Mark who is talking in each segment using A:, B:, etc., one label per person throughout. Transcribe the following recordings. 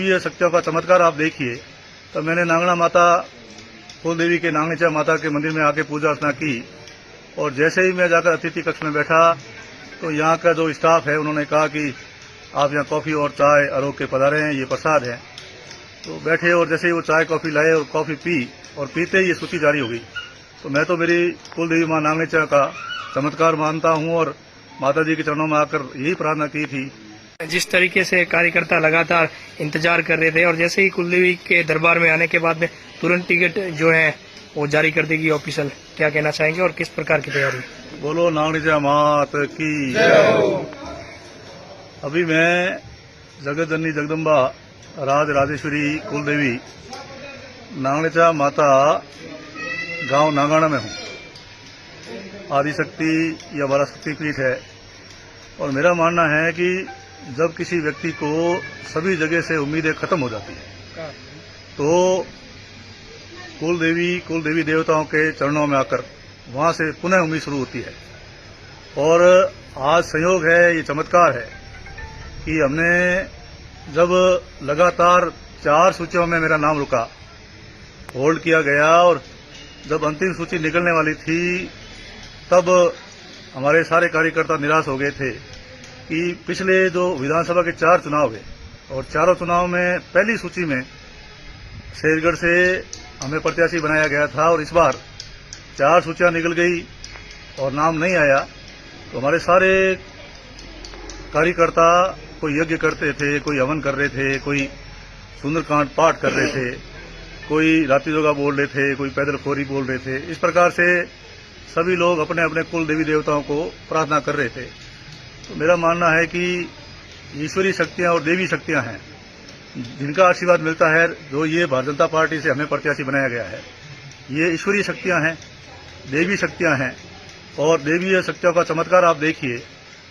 A: ये शक्तियों का चमत्कार आप देखिए। तो मैंने नांगना माता कुल देवी के नांगनीचा माता के मंदिर में आके पूजा अर्चना की और जैसे ही मैं जाकर अतिथि कक्ष में बैठा तो यहाँ का जो स्टाफ है उन्होंने कहा कि आप यहाँ कॉफी और चाय आरोग के पधारे हैं, ये प्रसाद है। तो बैठे और जैसे ही वो चाय कॉफी लाए और कॉफी पी और पीते ही ये सूची जारी हो गई। तो मैं तो मेरी कुल देवी माँ नांगनीचा का चमत्कार मानता हूँ और माता जी के चरणों में आकर यही प्रार्थना की थी।
B: जिस तरीके से कार्यकर्ता लगातार इंतजार कर रहे थे और जैसे ही कुलदेवी के दरबार में आने के बाद में तुरंत टिकट जो है वो जारी कर देगी ऑफिशियल, क्या कहना चाहेंगे और किस प्रकार की तैयारी?
A: बोलो नांगनीचा मात की। अभी मैं जगत जननी जगदम्बा राज राजेश्वरी कुलदेवी नांगनीचा माता गांव नांगाना में हूँ। आदिशक्ति या हमारा शक्तिपीठ है और मेरा मानना है कि जब किसी व्यक्ति को सभी जगह से उम्मीदें खत्म हो जाती है तो कुल देवी देवताओं के चरणों में आकर वहां से पुनः उम्मीद शुरू होती है। और आज संयोग है, ये चमत्कार है कि हमने जब लगातार 4 सूचियों में मेरा नाम रुका, होल्ड किया गया और जब अंतिम सूची निकलने वाली थी तब हमारे सारे कार्यकर्ता निराश हो गए थे कि पिछले जो विधानसभा के 4 चुनाव हुए और चारों चुनाव में पहली सूची में शेरगढ़ से हमें प्रत्याशी बनाया गया था और इस बार 4 सूचियां निकल गई और नाम नहीं आया। तो हमारे सारे कार्यकर्ता कोई यज्ञ करते थे, कोई हवन कर रहे थे, कोई सुंदरकांड पाठ कर रहे थे, कोई रात्रि योगा बोल रहे थे, कोई पैदल खोरी बोल रहे थे। इस प्रकार से सभी लोग अपने अपने कुल देवी देवताओं को प्रार्थना कर रहे थे। तो मेरा मानना है कि ईश्वरीय शक्तियां और देवी शक्तियां हैं जिनका आशीर्वाद मिलता है। जो ये भारतीय जनता पार्टी से हमें प्रत्याशी बनाया गया है, ये ईश्वरीय शक्तियां हैं, देवी शक्तियां हैं और देवीय शक्तियों का चमत्कार आप देखिए।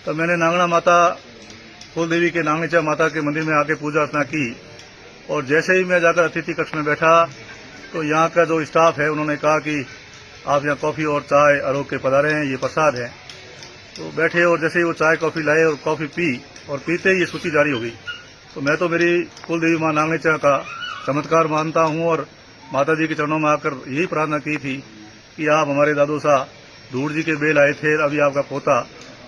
A: तो मैंने नांगना माता कुल देवी के नांगनीचा माता के मंदिर में आके पूजा अर्चना की और जैसे ही मैं जाकर अतिथि कक्ष में बैठा तो यहाँ का जो स्टाफ है उन्होंने कहा कि आप यहाँ कॉफी और चाय आरोग के पधारे हैं, ये प्रसाद है। तो बैठे और जैसे ही वो चाय कॉफी लाए और कॉफी पी और पीते ही ये सूची जारी हो गई। तो मैं तो मेरी कुल देवी माँ नांगनीचा का चमत्कार मानता हूँ और माता जी के चरणों में आकर यही प्रार्थना की थी कि आप हमारे दादू साहब धूड़ जी के बेल आए थे, अभी आपका पोता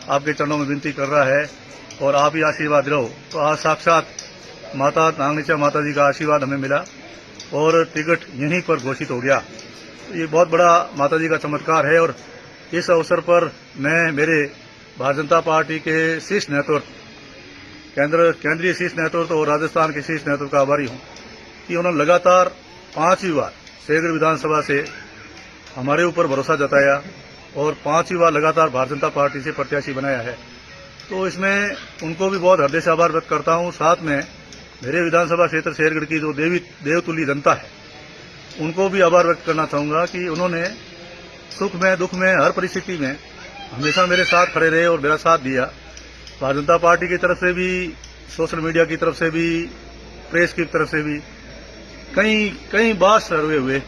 A: आपके चरणों में विनती कर रहा है और आप ही आशीर्वाद रहो। तो आज साक्षात माता नांगनीचा माता जी का आशीर्वाद हमें मिला और टिकट यहीं पर घोषित हो गया। तो ये बहुत बड़ा माता जी का चमत्कार है और इस अवसर पर मैं मेरे भारतीय जनता पार्टी के शीर्ष नेतृत्व, केंद्रीय शीर्ष नेतृत्व और राजस्थान के शीर्ष नेतृत्व का आभारी हूं कि उन्होंने लगातार 5वीं बार शेरगढ़ विधानसभा से हमारे ऊपर भरोसा जताया और 5वीं बार लगातार भारतीय जनता पार्टी से प्रत्याशी बनाया है। तो इसमें उनको भी बहुत हृदय से आभार व्यक्त करता हूं। साथ में मेरे विधानसभा क्षेत्र शेरगढ़ की जो देवतुल्य जनता है उनको भी आभार व्यक्त करना चाहूंगा कि उन्होंने सुख में दुख में हर परिस्थिति में हमेशा मेरे साथ खड़े रहे और मेरा साथ दिया। भारतीय जनता पार्टी की तरफ से भी, सोशल मीडिया की तरफ से भी, प्रेस की तरफ से भी कई बार सर्वे हुए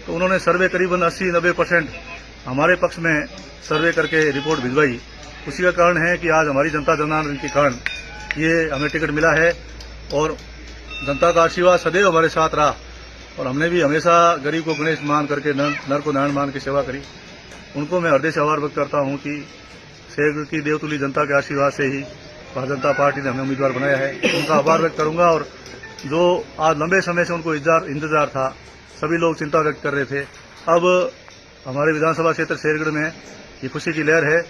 A: तो उन्होंने सर्वे करीबन 80-90% हमारे पक्ष में सर्वे करके रिपोर्ट भिजवाई। उसी का कारण है कि आज हमारी जनता जनार्दन के कारण ये हमें टिकट मिला है और जनता का आशीर्वाद सदैव हमारे साथ रहा और हमने भी हमेशा गरीब को गणेश मान करके नर को नारायण मान के सेवा करी। उनको मैं हृदय से आभार व्यक्त करता हूं कि शेरगढ़ की देवतुल्य जनता के आशीर्वाद से ही भारतीय जनता पार्टी ने हमें उम्मीदवार बनाया है। उनका आभार व्यक्त करूंगा और जो आज लंबे समय से उनको इंतजार था, सभी लोग चिंता व्यक्त कर रहे थे, अब हमारे विधानसभा क्षेत्र शेरगढ़ में ये खुशी की लहर है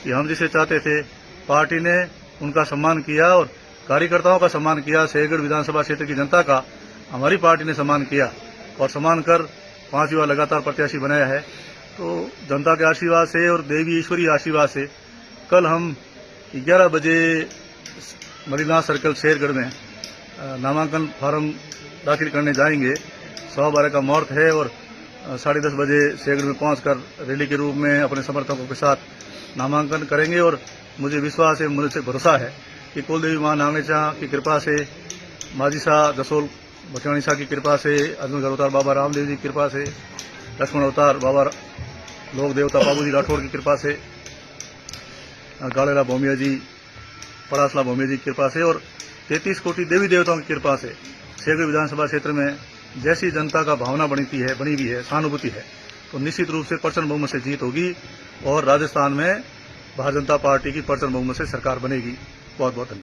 A: कि हम जिसे चाहते थे पार्टी ने उनका सम्मान किया और कार्यकर्ताओं का सम्मान किया। शेरगढ़ विधानसभा क्षेत्र की जनता का हमारी पार्टी ने सम्मान किया और सम्मान कर 5वीं बार लगातार प्रत्याशी बनाया है। तो जनता के आशीर्वाद से और देवी ईश्वरीय आशीर्वाद से कल हम 11 बजे मरीनाथ सर्कल शेरगढ़ में नामांकन फार्म दाखिल करने जाएंगे। 12:15 का मुहूर्त है और 10:30 बजे शेरगढ़ में पहुंचकर रैली के रूप में अपने समर्थकों के साथ नामांकन करेंगे। और मुझे विश्वास है, मुझे भरोसा है कि कुल देवी मां नांगनीचा की कृपा से, माजी शाह जसोल बचवानी शाह की कृपा से, अजमेर अवतार बाबा रामदेव जी की कृपा से, लक्ष्मण अवतार बाबा लोक देवता बाबूजी राठौड़ की कृपा से, गाड़ेला भौमिया जी, पड़ासला भौमिया जी की कृपा से और 33 कोटि देवी देवताओं की कृपा से शेखपुरा विधानसभा क्षेत्र में जैसी जनता का भावना बनी हुई है, सहानुभूति है, तो निश्चित रूप से प्रचंड बहुमत से जीत होगी और राजस्थान में भारतीय जनता पार्टी की प्रचंड बहुमत से सरकार बनेगी। बहुत बहुत धन्यवाद।